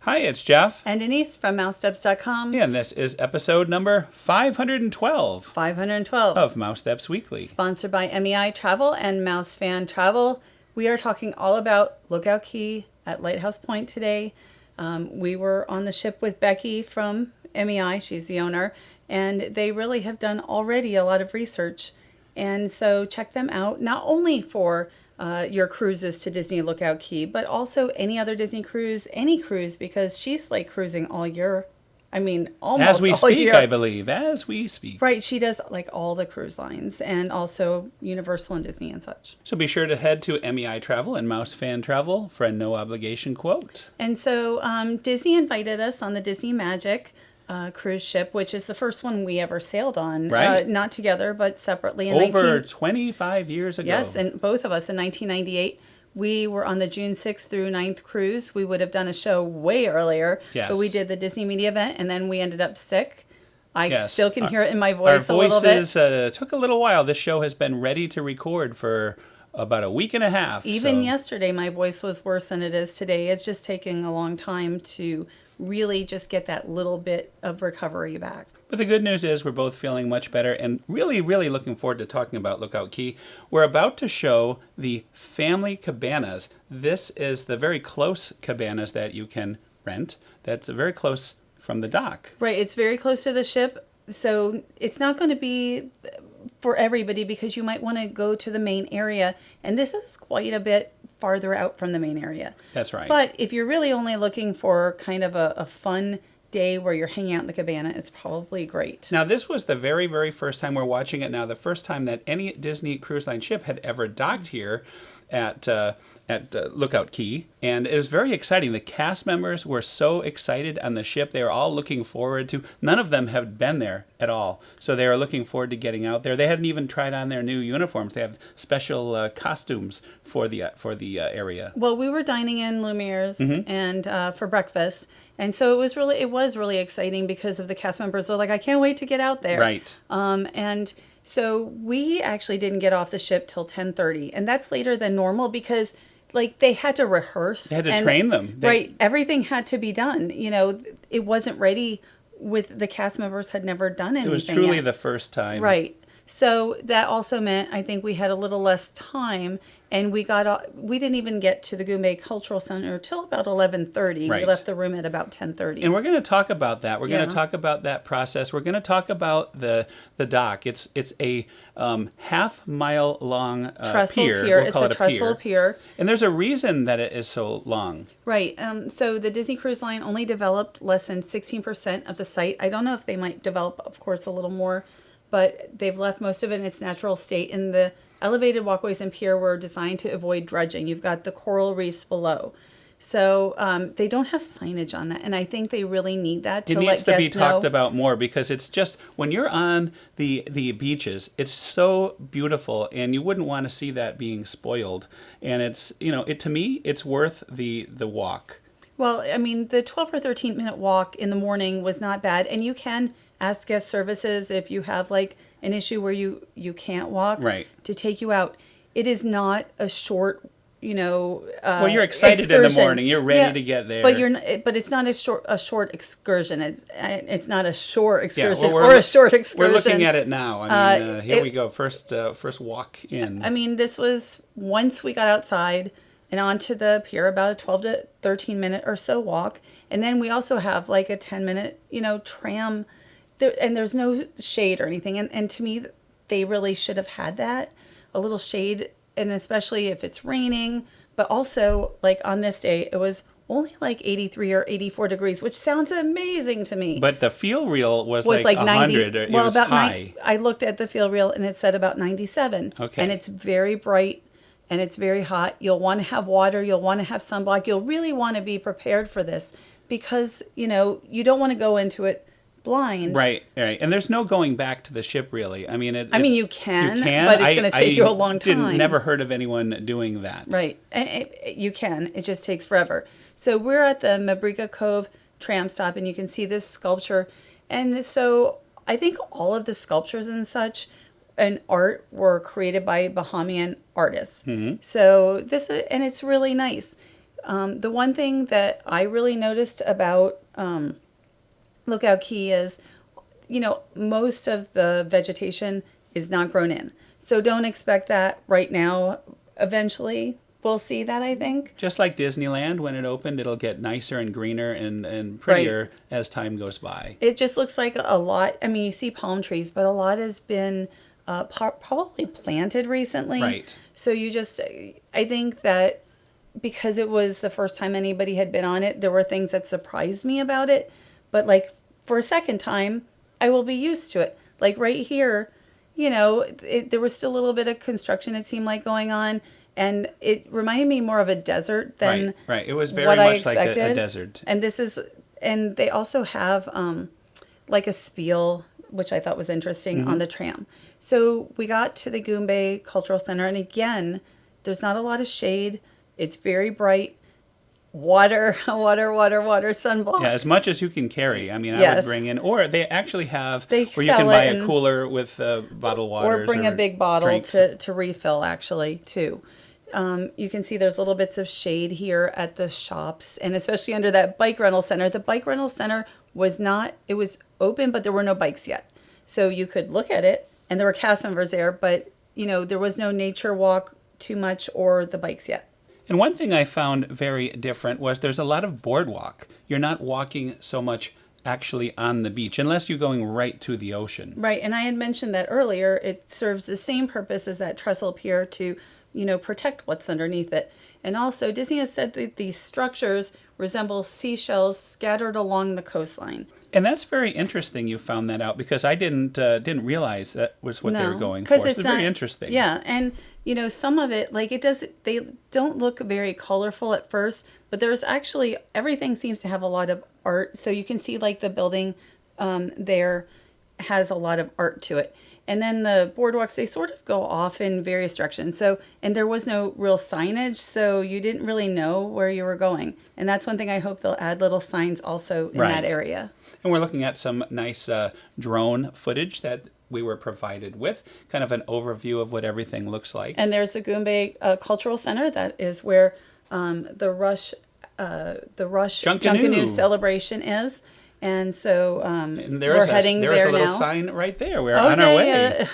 Hi, it's Jeff. And Denise from MouseSteps.com. And this is episode number 512. 512. Of MouseSteps Weekly. Sponsored by MEI Travel and Mouse Fan Travel. We are talking all about Lookout Cay at Lighthouse Point today. We were on the ship with Becky from MEI. She's the owner. And they really have done already a lot of research. And so check them out, not only for your cruises to Disney Lookout Cay, but also any other Disney cruise, any cruise, because she's like cruising all year. I mean, almost as we all speak, year. I believe, as we speak. Right, she does like all the cruise lines and also Universal and Disney and such. So be sure to head to MEI Travel and Mouse Fan Travel for a no obligation quote. And so Disney invited us on the Disney Magic cruise ship, which is the first one we ever sailed on. Right. Not together, but separately. Over 25 years ago. Yes, and both of us in 1998. We were on the June 6th through 9th cruise. We would have done a show way earlier, yes. But we did the Disney Media event, and then we ended up sick. I yes. still can hear it in my voice a little bit. Our voices took a little while. This show has been ready to record for about a week and a half. Even yesterday, my voice was worse than it is today. It's just taking a long time to really just get that little bit of recovery back. But the good news is we're both feeling much better and really, really looking forward to talking about Lookout Cay. We're about to show the family cabanas. This is the very close cabanas that you can rent. That's very close from the dock. Right. It's very close to the ship. So it's not going to be for everybody because you might want to go to the main area. And this is quite a bit farther out from the main area. That's right. But if you're really only looking for kind of a fun day where you're hanging out in the cabana, it's probably great. Now, this was the very, very first time we're watching it now, the first time that any Disney Cruise Line ship had ever docked here at Lookout Cay, and it was very exciting. The cast members were so excited on the ship. They were all looking forward to. None of them have been there at all, so they were looking forward to getting out there. They hadn't even tried on their new uniforms. They have special costumes for the area. Well, we were dining in Lumiere's and for breakfast, and so it was really exciting because of the cast members. They're like, I can't wait to get out there. Right. And so we actually didn't get off the ship till 10:30, and that's later than normal because like they had to rehearse. They had to train them. Right. Everything had to be done. You know, it wasn't ready with the cast members had never done anything. It was truly yet. the first time. Right. So that also meant I think we had a little less time, and we didn't even get to the Gourmet Cultural Center till about 11:30. Right. We left the room at about 10:30. And we're going to talk about that. We're going to talk about that process. We're going to talk about the dock. It's a half-mile long trestle pier. pier. We'll call it's a trestle pier. And there's a reason that it is so long. Right. So the Disney Cruise Line only developed less than 16% of the site. I don't know if they might develop, of course, a little more, but they've left most of it in its natural state. And the elevated walkways and pier were designed to avoid dredging. You've got the coral reefs below. So they don't have signage on that. And I think they really need that to let guests know. It needs to be talked about more because it's just, when you're on the beaches, it's so beautiful and you wouldn't want to see that being spoiled. And it's, to me, it's worth the walk. Well, I mean, the 12 or 13-minute walk in the morning was not bad. And you can ask guest services if you have like an issue where you can't walk, right, to take you out. It is not a short, well, you're excited excursion. In the morning. You're ready to get there. But it's not a short excursion. It's not a shore excursion a short excursion. We're looking at it now. I mean, here we go. First walk in. I mean, this was once we got outside and onto the pier, about a 12 to 13 minute or so walk. And then we also have like a 10-minute, tram there, and there's no shade or anything. And to me, they really should have had that, a little shade, and especially if it's raining. But also, like on this day, it was only like 83 or 84 degrees, which sounds amazing to me. But the feel reel was like 100. 90, it was about high. I looked at the feel reel and it said about 97. Okay. And it's very bright and it's very hot. You'll want to have water. You'll want to have sunblock. You'll really want to be prepared for this because, you don't want to go into it blind. Right. And there's no going back to the ship, really. I mean, you can, but it's going to take you a long time. Never heard of anyone doing that. Right. You can. It just takes forever. So we're at the Mabriga Cove tram stop, and you can see this sculpture. And so I think all of the sculptures and such and art were created by Bahamian artists. Mm-hmm. So and it's really nice. The one thing that I really noticed about Lookout Cay is, most of the vegetation is not grown in. So don't expect that right now. Eventually, we'll see that, I think. Just like Disneyland, when it opened, it'll get nicer and greener and prettier as time goes by. It just looks like a lot. I mean, you see palm trees, but a lot has been probably planted recently. Right. So I think that because it was the first time anybody had been on it, there were things that surprised me about it. But like for a second time, I will be used to it. Like right here, there was still a little bit of construction, it seemed like, going on. And it reminded me more of a desert than right. It was very what much I like expected. a desert. And they also have like a spiel, which I thought was interesting, on the tram. So we got to the Goombay Cultural Center, and again, there's not a lot of shade. It's very bright. Water, sunblock. Yeah, as much as you can carry. I mean, I Yes. would bring in, or they actually have They where you sell can buy it a cooler with bottled waters. Or bring a big bottle drinks. to refill, actually, too. You can see there's little bits of shade here at the shops, and especially under that bike rental center. The bike rental center was open, but there were no bikes yet. So you could look at it, and there were cast members there, but, there was no nature walk too much or the bikes yet. And one thing I found very different was there's a lot of boardwalk. You're not walking so much actually on the beach, unless you're going right to the ocean. Right, and I had mentioned that earlier. It serves the same purpose as that trestle pier to, protect what's underneath it. And also, Disney has said that these structures resemble seashells scattered along the coastline. And that's very interesting. You found that out, because I didn't realize that was what they were going for. 'Cause So it's it's very interesting. Yeah, and some of it, like they don't look very colorful at first, but there's actually, everything seems to have a lot of art. So you can see like the building there has a lot of art to it. And then the boardwalks, they sort of go off in various directions. So, and there was no real signage, so you didn't really know where you were going. And that's one thing I hope they'll add little signs also in that area. And we're looking at some nice drone footage that we were provided with, kind of an overview of what everything looks like. And there's the Goombay Cultural Center. That is where the Rush Junkanoo celebration is. And so And we're heading there now. There's a little sign right there. We're on our way.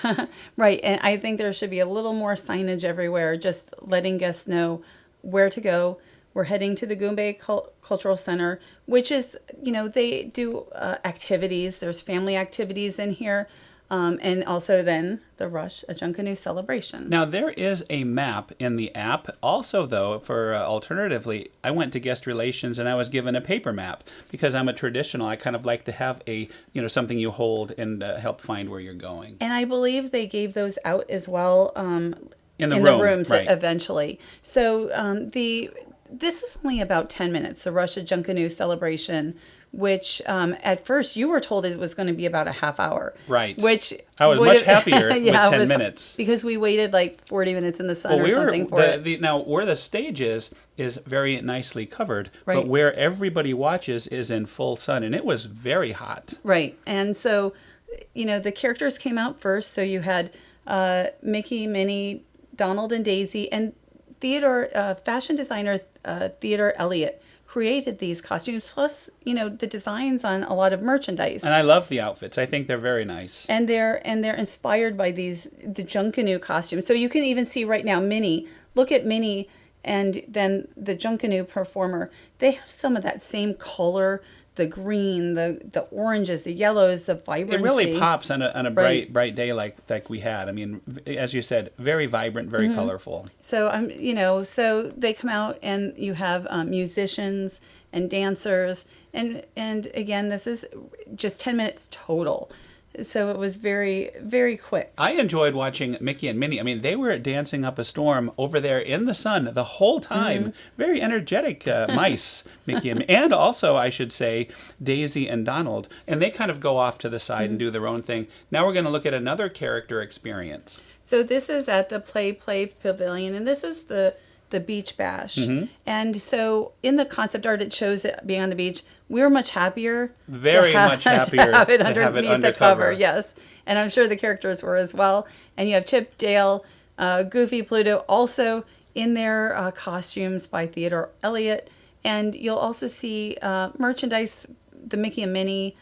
Right. And I think there should be a little more signage everywhere, just letting guests know where to go. We're heading to the Goombay Cultural Center, which is, they do activities. There's family activities in here. And also then the Rush, a Junkanoo celebration. Now, there is a map in the app. Also, though, for alternatively, I went to guest relations and I was given a paper map, because I'm a traditional. I kind of like to have a, something you hold and help find where you're going. And I believe they gave those out as well in the rooms right. eventually. So this is only about 10 minutes, the Rush, a Junkanoo celebration, which at first you were told it was going to be about a half hour. Right. Which I was much happier with 10 minutes. Because we waited like 40 minutes in the sun or something for it. Now, where the stage is very nicely covered, right. But where everybody watches is in full sun, and it was very hot. Right. And so, the characters came out first. So you had Mickey, Minnie, Donald, and Daisy, and fashion designer Theodore Elliott created these costumes, plus the designs on a lot of merchandise. And I love the outfits. I think they're very nice. And they're inspired by the Junkanoo costumes. So you can even see right now Minnie. Look at Minnie, and then the Junkanoo performer. They have some of that same color. The green, the oranges, the yellows, the vibrancy. It really pops on a bright day like we had. I mean, as you said, very vibrant, very colorful. So so they come out, and you have musicians and dancers, and again, this is just 10 minutes total. So it was very, very quick. I enjoyed watching Mickey and Minnie. I mean, they were dancing up a storm over there in the sun the whole time. Very energetic mice, Mickey and also, I should say, Daisy and Donald. And they kind of go off to the side and do their own thing. Now we're going to look at another character experience. So this is at the Play Pavilion, and this is the beach bash. And so in the concept art, it shows it being on the beach. We were much happier. Much happier to have it underneath the cover. Yes. And I'm sure the characters were as well. And you have Chip, Dale, Goofy, Pluto. Also, in their costumes by Theodore Elliott. And you'll also see merchandise, the Mickey and Minnie,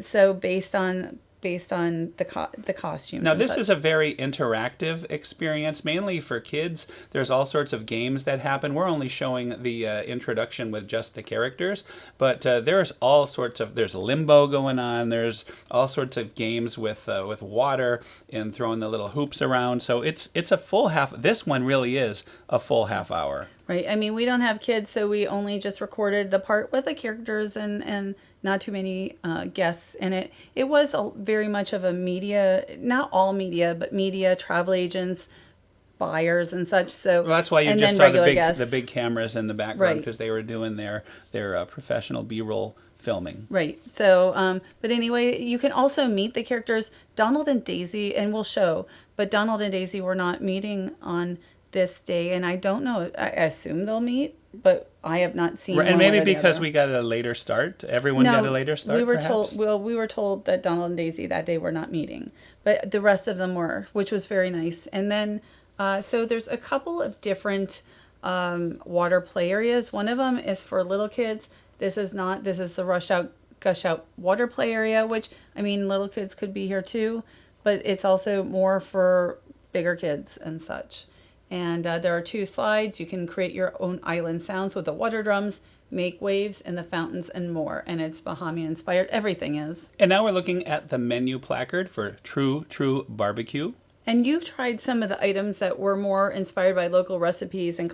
so based on the costumes. Now, this is a very interactive experience, mainly for kids. There's all sorts of games that happen. We're only showing the introduction with just the characters, but there's all sorts of, there's limbo going on. There's all sorts of games with water and throwing the little hoops around. So it's a full half. This one really is a full half hour. Right. I mean, we don't have kids, so we only just recorded the part with the characters and not too many guests. And it was very much of a media, not all media, but media, travel agents, buyers and such. So well, that's why you just saw the big cameras in the background, because they were doing their professional B-roll filming. Right. So, but anyway, you can also meet the characters. Donald and Daisy, and we'll show, but Donald and Daisy were not meeting on this day, and I don't know. I assume they'll meet, but I have not seen. Right, and maybe because we got a later start, everyone got a later start. We were perhaps? told. Well, we were told that Donald and Daisy that day were not meeting, but the rest of them were, which was very nice. And then, so there's a couple of different water play areas. One of them is for little kids. This is not. This is the Rush Out, Gush Out water play area, which I mean, little kids could be here too, but it's also more for bigger kids and such. And there are 2 slides. You can create your own island sounds with the water drums, make waves in the fountains, and more. And it's Bahamian inspired. Everything is. And now we're looking at the menu placard for Tru-Tru BBQ. And you tried some of the items that were more inspired by local recipes and,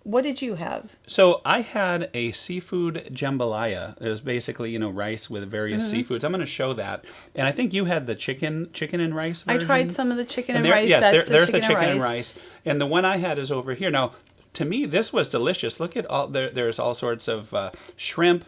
what did you have? So I had a seafood jambalaya. It was basically, rice with various seafoods. I'm going to show that. And I think you had the chicken and rice version. I tried some of the chicken and rice. Yes, there's the chicken and rice. And the one I had is over here. Now, to me, this was delicious. Look at all, there's all sorts of shrimp.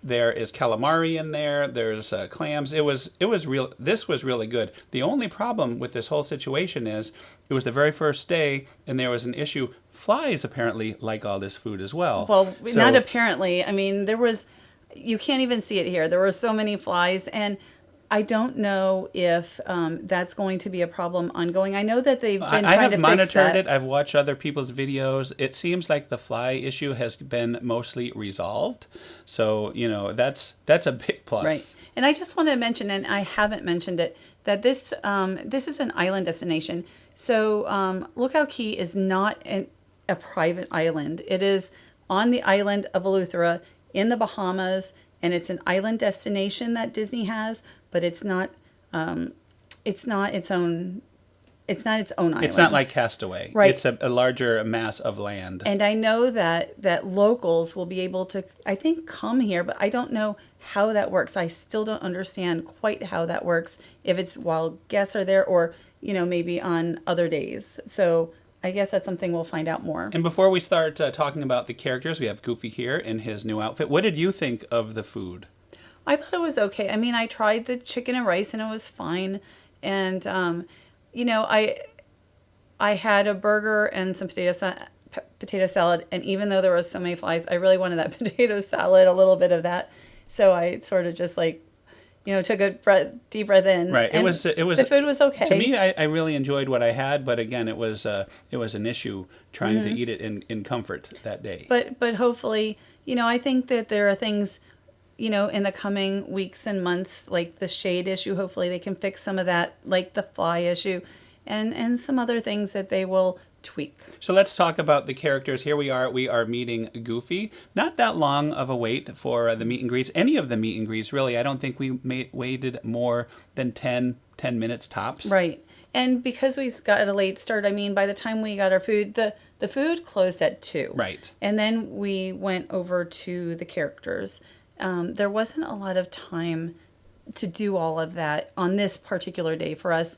There is calamari in there. There's clams. This was really good. The only problem with this whole situation is it was the very first day, and there was an issue. Flies apparently like all this food as well. Well, not apparently. I mean, you can't even see it here. There were so many flies, and I don't know if that's going to be a problem ongoing. I know that they've been trying to fix that. I have monitored it. I've watched other people's videos. It seems like the fly issue has been mostly resolved. So, that's a big plus. Right. And I just want to mention, and I haven't mentioned it, that this is an island destination. So Lookout Cay is not a private island. It is on the island of Eleuthera in the Bahamas, and it's an island destination that Disney has, but it's not its own island. It's not like Castaway. Right. It's a larger mass of land. And I know that locals will be able to, I think, come here, but I don't know how that works. I still don't understand quite how that works, if it's while guests are there or, maybe on other days. So I guess that's something we'll find out more. And before we start talking about the characters, we have Goofy here in his new outfit. What did you think of the food? I thought it was okay. I mean, I tried the chicken and rice and it was fine. And, I had a burger and some potato salad. And even though there was so many flies, I really wanted that potato salad, a little bit of that. So I sort of just took a deep breath in. Right. And the food was okay. To me, I really enjoyed what I had, but again, it was an issue trying to eat it in comfort that day. But hopefully, I think that there are things, in the coming weeks and months, like the shade issue. Hopefully, they can fix some of that, like the fly issue, and some other things that they will tweak. So let's talk about the characters. Here we are meeting Goofy. Not that long of a wait for the meet and greets. Any of the meet and greets, really. I don't think we waited more than 10 minutes tops. Right. And because we got a late start, I mean, by the time we got our food, the food closed at 2. Right. And then we went over to the characters. There wasn't a lot of time to do all of that on this particular day for us.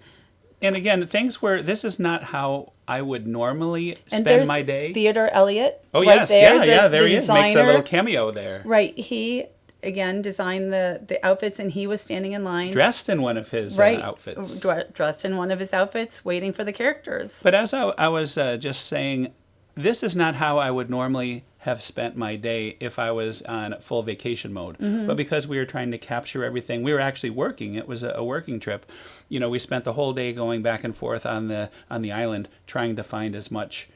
And again, this is not how I would normally spend my day. Theodore Elliott. Oh, right yes. There, there he is. Makes a little cameo there. Right. He, again, designed the outfits, and he was standing in line. Dressed in one of his outfits. Dressed in one of his outfits, waiting for the characters. But as I was just saying, this is not how I would normally have spent my day if I was on full vacation mode. But because we were trying to capture everything, we were actually working. It was a working trip. You know, we spent the whole day going back and forth on the island trying to find as much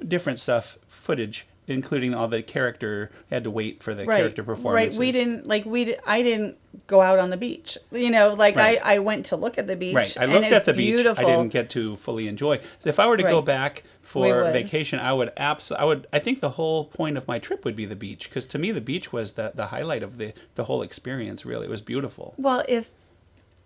different stuff, footage, including all the character, had to wait for the character performances. Right, I didn't go out on the beach. You know, like I went to look at the beach. Right, I looked at the beach. I didn't get to fully enjoy. If I were to go back for vacation, I think the whole point of my trip would be the beach, because to me the beach was the highlight of the whole experience. Really, it was beautiful. Well, if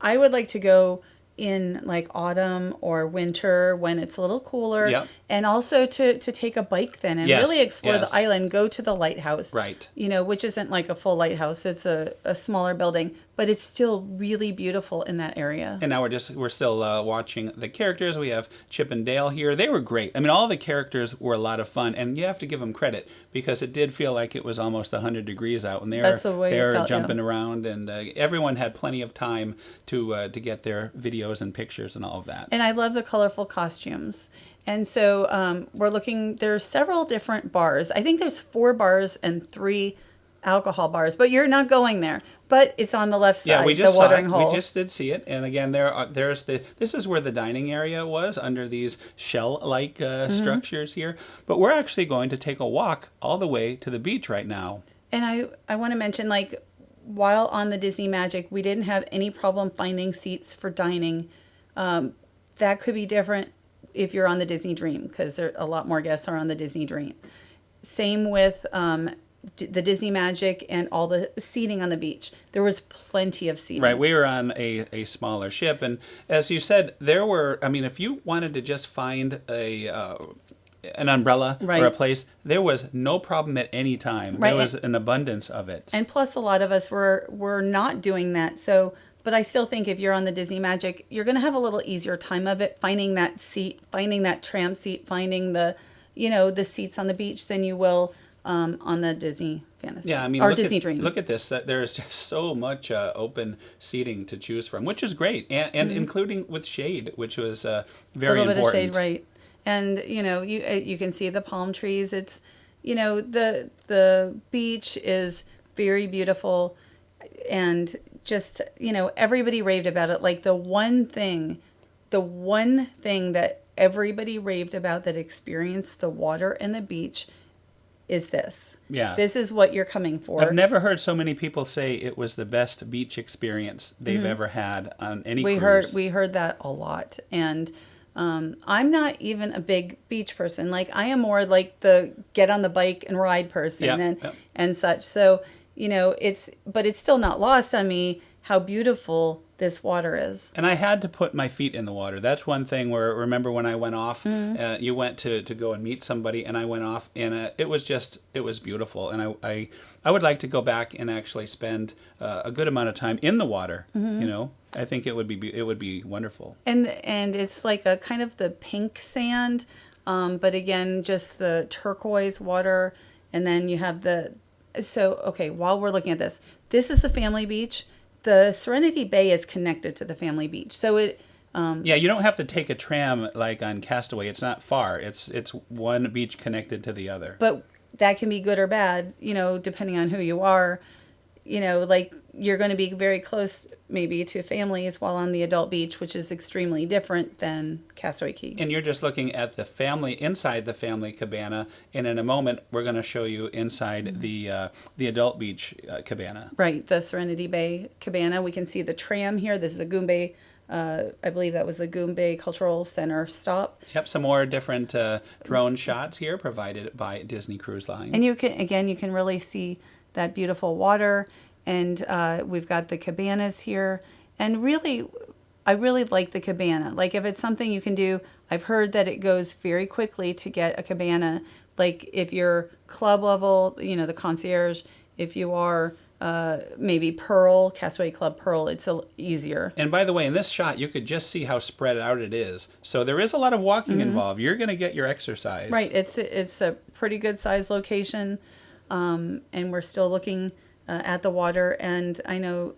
I would like to go in like autumn or winter when it's a little cooler, and also to take a bike then and really explore the island, go to the lighthouse, right? You know, which isn't like a full lighthouse, it's a smaller building, but it's still really beautiful in that area. And now we're still watching the characters. We have Chip and Dale here. They were great. I mean, all the characters were a lot of fun, and you have to give them credit because it did feel like it was almost 100 degrees out, and they were jumping around, and everyone had plenty of time to get their videos and pictures and all of that. And I love the colorful costumes. And so we're looking, there's several different bars. I think there's 4 bars and 3 alcohol bars, but you're not going there. But it's on the left side, the watering hole. We just did see it. And again, this is where the dining area was, under these shell-like structures here. But we're actually going to take a walk all the way to the beach right now. And I want to mention, like, while on the Disney Magic, we didn't have any problem finding seats for dining. That could be different if you're on the Disney Dream, because a lot more guests are on the Disney Dream. Same with the Disney Magic and all the seating on the beach. There was plenty of seating. Right, we were on a smaller ship, and as you said, if you wanted to just find an umbrella or a place, there was no problem at any time. There was an abundance of it. And plus, a lot of us were not doing that. So, but I still think if you're on the Disney Magic, you're going to have a little easier time of it, finding that seat, finding that tram seat, finding the seats on the beach than you will on the Disney Fantasy. Yeah, I mean, Disney Dream. Look at this. There's just so much open seating to choose from, which is great, and including with shade, which was very important. A little bit of shade, right? And you can see the palm trees. It's the beach is very beautiful, and just everybody raved about it. Like the one thing that everybody raved about that experienced the water and the beach is this. Yeah. This is what you're coming for. I've never heard so many people say it was the best beach experience they've ever had on any cruise. We heard that a lot. And I'm not even a big beach person. Like, I am more like the get on the bike and ride person and such. So, it's still not lost on me how beautiful this water is. And I had to put my feet in the water. That's one thing where, remember when I went off, you went to go and meet somebody, and I went off, and it was beautiful. And I would like to go back and actually spend a good amount of time in the water. I think it would be wonderful. And it's like a kind of the pink sand, but again, just the turquoise water. And then you have while we're looking at this is the family beach. The Serenity Bay is connected to the family beach. So it... you don't have to take a tram like on Castaway. It's not far. It's one beach connected to the other. But that can be good or bad, depending on who you are. Like you're going to be very close maybe to families while on the adult beach, which is extremely different than Castaway Cay. And you're just looking at the family, inside the family cabana, and in a moment we're going to show you inside the adult beach cabana. Right, the Serenity Bay Cabana. We can see the tram here. This is a Goombay, I believe that was the Goombay Cultural Center stop. Yep, some more different drone shots here provided by Disney Cruise Line. And you can really see that beautiful water. And we've got the cabanas here. And really, I really like the cabana. Like, if it's something you can do, I've heard that it goes very quickly to get a cabana. Like, if you're club level, the concierge, if you are maybe Pearl, Castaway Club Pearl, it's easier. And by the way, in this shot, you could just see how spread out it is. So there is a lot of walking involved. You're going to get your exercise. Right. It's a pretty good size location. And we're still looking at the water, and I know,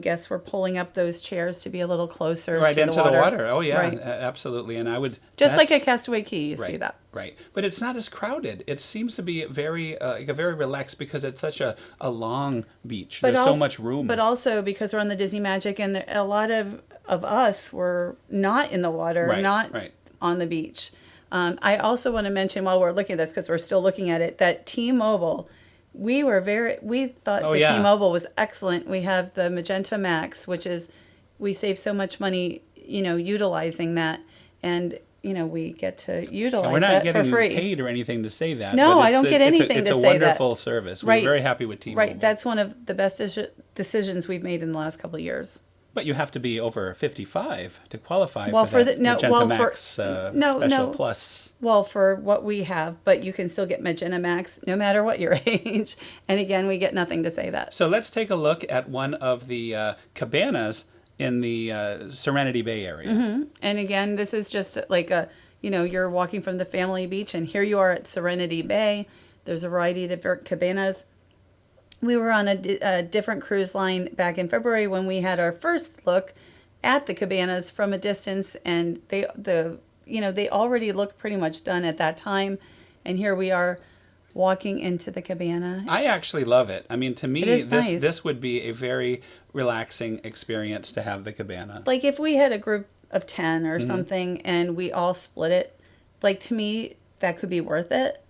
guests were pulling up those chairs to be a little closer Right to into the water. the water. Oh yeah, Right. Absolutely. And I would Just like that's- at Castaway Cay, you see Right, that. right. But it's not as crowded. It seems to be very like a very relaxed because it's such a long beach. There's so much room. But also because we're on the Disney Magic, and a lot of us were not in the water, Right, not right. on the beach. I also want to mention, while we're looking at this, because we're still looking at it, that T-Mobile, we thought Oh, the yeah. T-Mobile was excellent. We have the Magenta Max, which is, we save so much money, utilizing that, and we get to utilize And we're not that getting for free. paid or anything to say that. No, but I don't get anything it's to a say that. wonderful service. Right. We're very happy with T-Mobile. Right, that's one of the best decisions we've made in the last couple of years. But you have to be over 55 to qualify Well, for that Magenta Max special plus. Well, for what we have, but you can still get Magenta Max no matter what your age. And again, we get nothing to say that. So let's take a look at one of the cabanas in the Serenity Bay area. Mm-hmm. And again, this is just like you're walking from the family beach, and here you are at Serenity Bay. There's a variety of different cabanas. We were on a different cruise line back in February when we had our first look at the cabanas from a distance, and they already looked pretty much done at that time. And here we are walking into the cabana. I actually love it. I mean, to me, It is nice. this would be a very relaxing experience to have the cabana. Like if we had a group of 10 or Mm-hmm. something and we all split it, like to me, that could be worth it.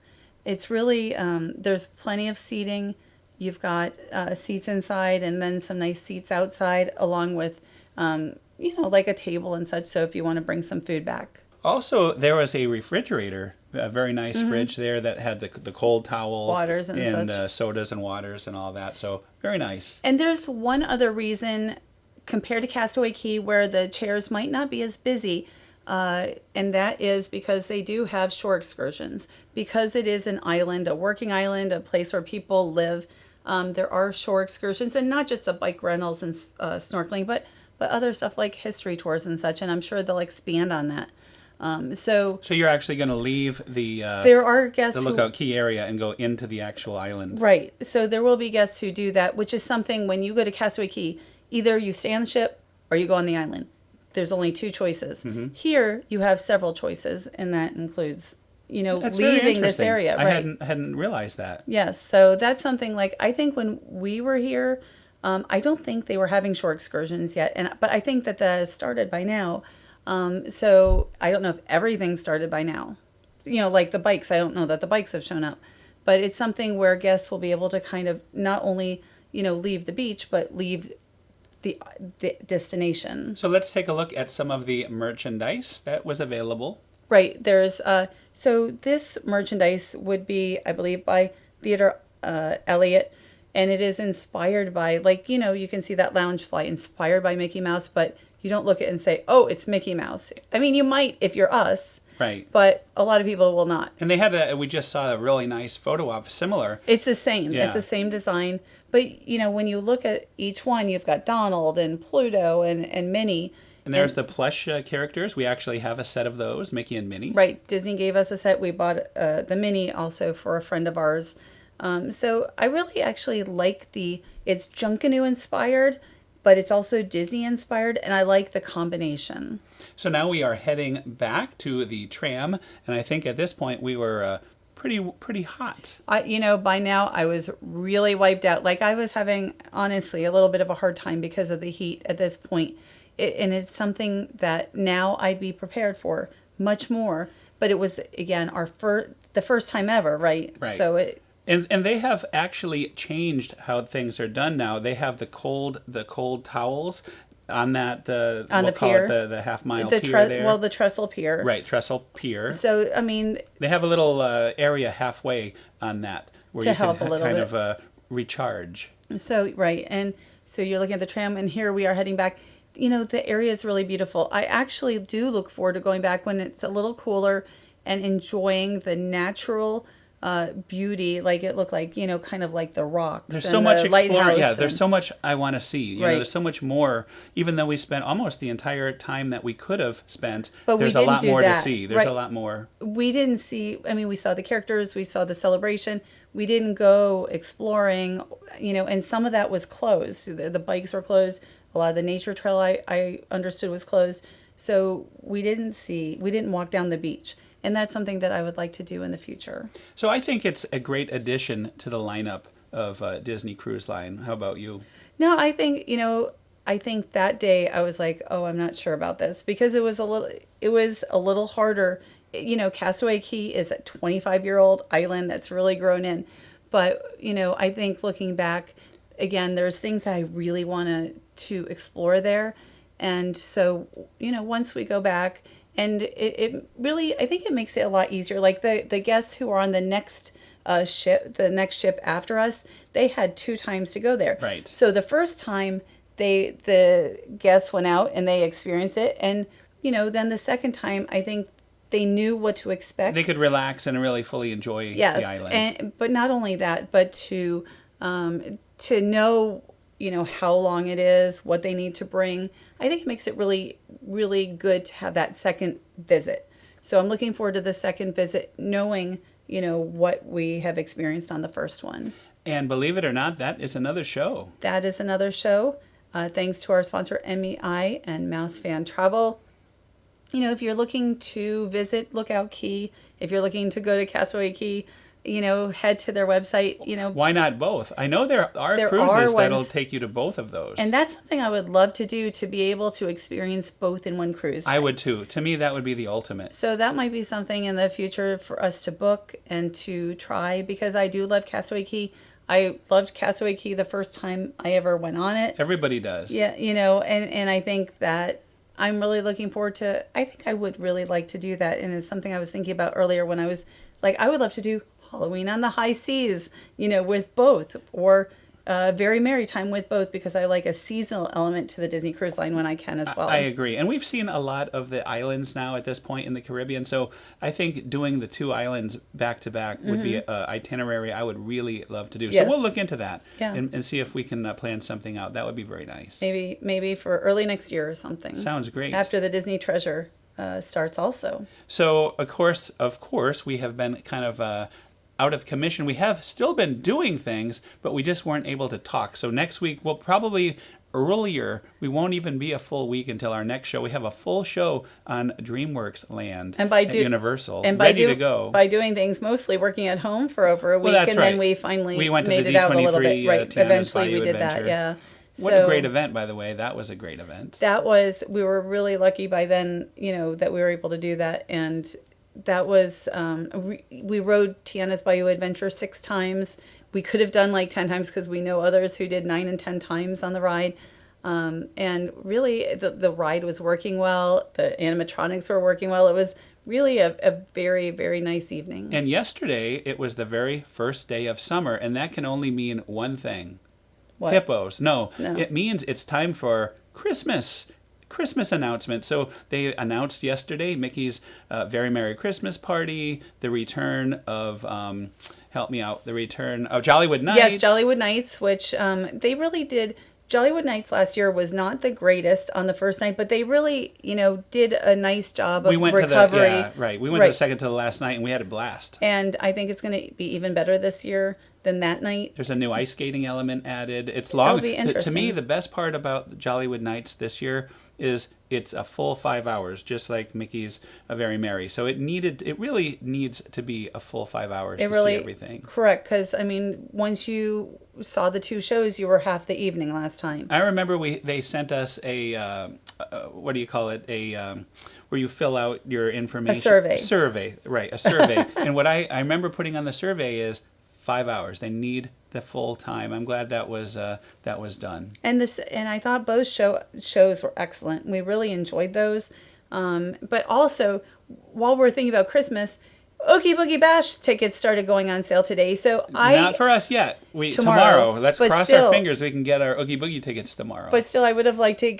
It's really, there's plenty of seating. You've got seats inside and then some nice seats outside, along with, like a table and such. So if you want to bring some food back. Also, there was a refrigerator, a very nice fridge there that had the cold towels, Waters and such. sodas and waters and all that. So very nice. And there's one other reason compared to Castaway Cay where the chairs might not be as busy. And that is because they do have shore excursions. Because it is an island, a working island, a place where people live. There are shore excursions, and not just the bike rentals and snorkeling, but other stuff like history tours and such. And I'm sure they'll expand on that. So you're actually going to leave the there are guests the Lookout Cay area and go into the actual island. Right. So there will be guests who do that, which is something when you go to Castaway Cay, either you stay on the ship or you go on the island. There's only two choices. Mm-hmm. Here you have several choices, and that includes, That's very leaving this interesting. area. I Right. hadn't realized that. Yes. So that's something like, I think when we were here, I don't think they were having shore excursions yet, but I think that has started by now. So I don't know if everything started by now. Like the bikes, I don't know that the bikes have shown up. But it's something where guests will be able to kind of not only, leave the beach, but leave the destination. So let's take a look at some of the merchandise that was available. Right. There's so this merchandise would be, I believe, by Theodore Elliott, and it is inspired by, you can see that lounge flight inspired by Mickey Mouse, but you don't look at it and say, "Oh, it's Mickey Mouse." I mean, you might if you're us, Right. but a lot of people will not. And we just saw a really nice photo of similar. It's the same. Yeah. It's the same design, but when you look at each one, you've got Donald and Pluto and Minnie. And there's the plush characters. We actually have a set of those, Mickey and Minnie. Right. Disney gave us a set. We bought the Minnie also for a friend of ours. So I really actually like it's Junkanoo inspired, but it's also Disney inspired, and I like the combination. So now we are heading back to the tram, and I think at this point we were pretty hot. By now I was really wiped out. Like I was having, honestly, a little bit of a hard time because of the heat at this point. And it's something that now I'd be prepared for much more. But it was, again, the first time ever, right? Right. So And they have actually changed how things are done now. They have the cold towels on that on we'll the call pier, it the half mile pier there. Well, the trestle pier. Right, trestle pier. So I mean, they have a little area halfway on that where to you help can a little kind bit. of recharge. So right, and so you're looking at the tram, and here we are heading back. The area is really beautiful. I actually do look forward to going back when it's a little cooler and enjoying the natural beauty. Like it looked like, kind of like the rocks. There's and so much the exploring. lighthouse Yeah, there's and- so much I want to see. Right. There's so much more. Even though we spent almost the entire time that we could have spent, But we there's a didn't lot do more to that. see. There's Right. a lot more. We didn't see, I mean, we saw the characters, we saw the celebration. We didn't go exploring, and some of that was closed. The bikes were closed. A lot of the nature trail I understood was closed. So we didn't walk down the beach. And that's something that I would like to do in the future. So I think it's a great addition to the lineup of Disney Cruise Line. How about you? No, I think that day I was like, oh, I'm not sure about this because it was a little harder. Castaway Cay is a 25-year-old island that's really grown in. But, I think looking back, again, there's things that I really want to explore there. And so, once we go back, and it really, I think it makes it a lot easier. Like the guests who are on the next ship after us, they had 2 times to go there. Right. So the first time the guests went out and they experienced it, and then the second time, I think they knew what to expect. They could relax and really fully enjoy the island. But not only that, but to know how long it is, what they need to bring. I think it makes it really, really good to have that second visit. So I'm looking forward to the second visit, knowing, what we have experienced on the first one. And believe it or not, that is another show. That is another show. Thanks to our sponsor, MEI and Mouse Fan Travel. If you're looking to visit Lookout Cay, if you're looking to go to Castaway Cay, head to their website, Why not both? I know there are There cruises are that'll ones- take you to both of those. And that's something I would love to do, to be able to experience both in one cruise. I would too. To me, that would be the ultimate. So that might be something in the future for us to book and to try, because I do love Castaway Cay. I loved Castaway Cay the first time I ever went on it. Everybody does. Yeah, and I think that I'm really looking forward to, I think I would really like to do that. And it's something I was thinking about earlier when I was like, I would love to do Halloween on the high seas, with both, or Very Merry Time with both, because I like a seasonal element to the Disney Cruise Line when I can as well. I agree. And we've seen a lot of the islands now at this point in the Caribbean. So I think doing the 2 islands back to back would be an itinerary I would really love to do. Yes. So we'll look into that Yeah. and see if we can plan something out. That would be very nice. Maybe for early next year or something. Sounds great. After the Disney Treasure starts also. So, of course, we have been kind of out of commission. We have still been doing things, but we just weren't able to talk. So next week, we'll probably earlier. We won't even be a full week until our next show. We have a full show on DreamWorks Land at Universal, ready to go. By doing things, mostly working at home for over a week, that's and right. then we finally We went to made the it out a little bit. D23, Right, Tiana's eventually Bayou we did Adventure. that. Yeah. What a great event, by the way. That was a great event. We were really lucky by then, that we were able to do that. And that was, we rode Tiana's Bayou Adventure 6 times. We could have done like 10 times because we know others who did 9 and 10 times on the ride. And really the ride was working well. The animatronics were working well. It was really a very, very nice evening. And yesterday, it was the very first day of summer, and that can only mean one thing. What? Hippos. No, it means it's time for Christmas announcement. So they announced yesterday Mickey's Very Merry Christmas Party, the return of help me out, the return of Jollywood Nights. Yes, Jollywood Nights, which they really did. Jollywood Nights last year was not the greatest on the first night, but they really, did a nice job of recovery. We went to the second to the last night, and we had a blast. And I think it's going to be even better this year than that night. There's a new ice skating element added. It's long. It'll be interesting. To me, the best part about Jollywood Nights this year is it's a full 5 hours, just like Mickey's Very Merry. So it really needs to be a full 5 hours to see everything. Correct, because once you saw the 2 shows, you were half the evening last time. I remember they sent us a what do you call it? Where you fill out your information. A survey. A survey. And what I remember putting on the survey is 5 hours. They need the full time. I'm glad that was done. And I thought both shows were excellent. We really enjoyed those. But also, while we're thinking about Christmas, Oogie Boogie Bash tickets started going on sale today. So not for us yet. Tomorrow. Let's cross our fingers. We can get our Oogie Boogie tickets tomorrow. But still, I would have liked to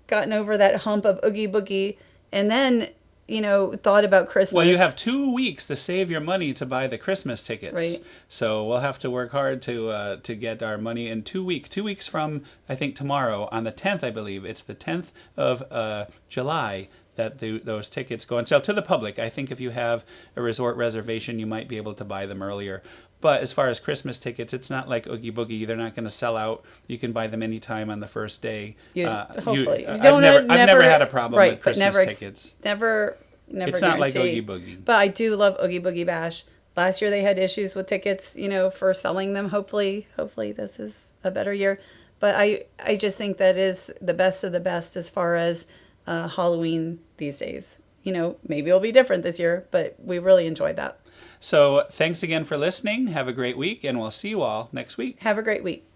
gotten over that hump of Oogie Boogie, and then thought about Christmas. Well, you have 2 weeks to save your money to buy the Christmas tickets. Right. So we'll have to work hard to get our money in 2 weeks. 2 weeks from, I think, tomorrow, on the 10th, I believe. It's the 10th of July that those tickets go on sale to the public. I think if you have a resort reservation, you might be able to buy them earlier. But as far as Christmas tickets, it's not like Oogie Boogie. They're not going to sell out. You can buy them anytime on the first day. Hopefully. I've never had a problem with Christmas tickets. Never It's not like Oogie Boogie. But I do love Oogie Boogie Bash. Last year they had issues with tickets, for selling them. Hopefully this is a better year. But I just think that is the best of the best as far as Halloween these days. Maybe it'll be different this year, but we really enjoyed that. So thanks again for listening. Have a great week, and we'll see you all next week. Have a great week.